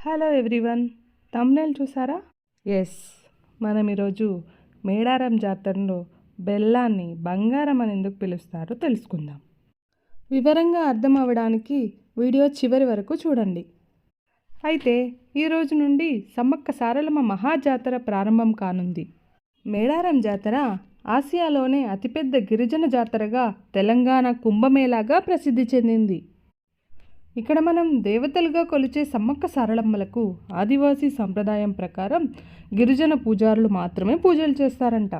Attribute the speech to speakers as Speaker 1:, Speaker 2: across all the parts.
Speaker 1: Hello everyone, thumbnail చూసారా? Yes, మనం ఈరోజు మేడారం జాతరలో బెల్లాన్ని బంగారం అని ఎందుకు పిలుస్తారో తెలుసుకుందాం. వివరంగా అర్థం అవ్వడానికి వీడియో చివరి వరకు చూడండి. అయితే ఈరోజు నుండి సమ్మక్క సారలమ్మ మహాజాతర ప్రారంభం కానుంది. మేడారం జాతర ఆసియాలోనే అతిపెద్ద గిరిజన జాతరగా తెలంగాణ కుంభమేళాగా ప్రసిద్ధి చెందింది. ఇక్కడ మనం దేవతలుగా కొలిచే సమ్మక్క సారలమ్మలకు ఆదివాసీ సంప్రదాయం ప్రకారం గిరిజన పూజారులు మాత్రమే పూజలు చేస్తారంట.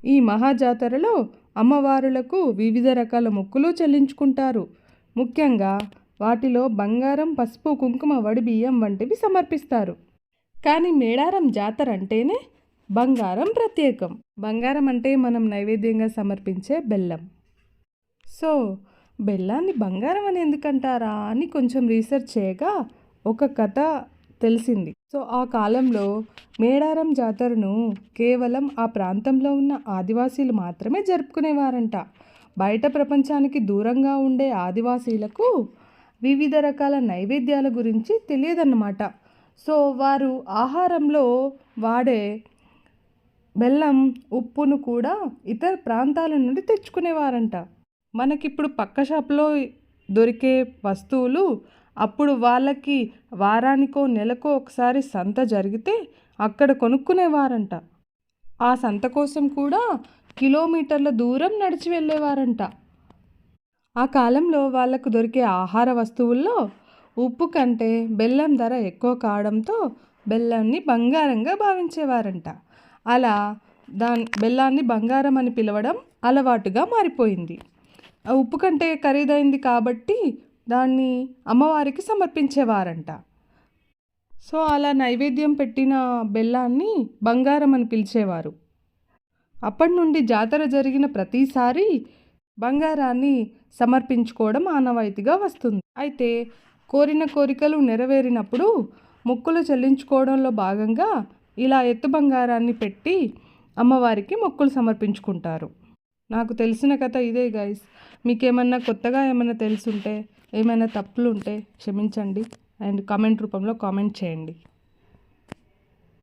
Speaker 1: ఈ మహాజాతరలో అమ్మవారులకు వివిధ రకాల మొక్కులు చెల్లించుకుంటారు. ముఖ్యంగా వాటిలో బంగారం, పసుపు, కుంకుమ, వడి బియ్యం వంటివి సమర్పిస్తారు. కానీ మేడారం జాతర అంటేనే బంగారం ప్రత్యేకం. బంగారం అంటే మనం నైవేద్యంగా సమర్పించే బెల్లం. సో బెల్లాన్ని బంగారం అని ఎందుకంటారా అని కొంచెం రీసెర్చ్ చేయగా ఒక కథ తెలిసింది. సో ఆ కాలంలో మేడారం జాతరను కేవలం ఆ ప్రాంతంలో ఉన్న ఆదివాసీలు మాత్రమే జరుపుకునేవారంట. బయట ప్రపంచానికి దూరంగా ఉండే ఆదివాసీలకు వివిధ రకాల నైవేద్యాల గురించి తెలియదన్నమాట. సో వారు ఆహారంలో వాడే బెల్లం, ఉప్పును కూడా ఇతర ప్రాంతాల నుండి తెచ్చుకునేవారంట. మనకిప్పుడు పక్క షాప్లో దొరికే వస్తువులు అప్పుడు వాళ్ళకి వారానికో నెలకో ఒకసారి సంత జరిగితే అక్కడ కొనుక్కునేవారంట. ఆ సంత కోసం కూడా కిలోమీటర్ల దూరం నడిచి వెళ్ళేవారంట. ఆ కాలంలో వాళ్ళకు దొరికే ఆహార వస్తువుల్లో ఉప్పు కంటే బెల్లం ధర ఎక్కువ కావడంతో బెల్లాన్ని బంగారంగా భావించేవారంట. అలా బెల్లాన్ని బంగారం అని పిలవడం అలవాటుగా మారిపోయింది. ఉప్పు కంటే ఖరీదైంది కాబట్టి దాన్ని అమ్మవారికి సమర్పించేవారంట. సో అలా నైవేద్యం పెట్టిన బెల్లాన్ని బంగారం అని పిలిచేవారు. అప్పటి నుండి జాతర జరిగిన ప్రతిసారి బంగారాన్ని సమర్పించుకోవడం ఆనవాయితీగా వస్తుంది. అయితే కోరిన కోరికలు నెరవేరినప్పుడు మొక్కులు చెల్లించుకోవడంలో భాగంగా ఇలా ఎత్తు బంగారాన్ని పెట్టి అమ్మవారికి మొక్కులు సమర్పించుకుంటారు. నాకు తెలిసిన కథ ఇదే గైస్. మీకేమన్నా కొత్తగా ఏమైనా తెలుసుంటే, ఏమైనా తప్పులు ఉంటే క్షమించండి అండ్ కామెంట్ రూపంలో కామెంట్ చేయండి.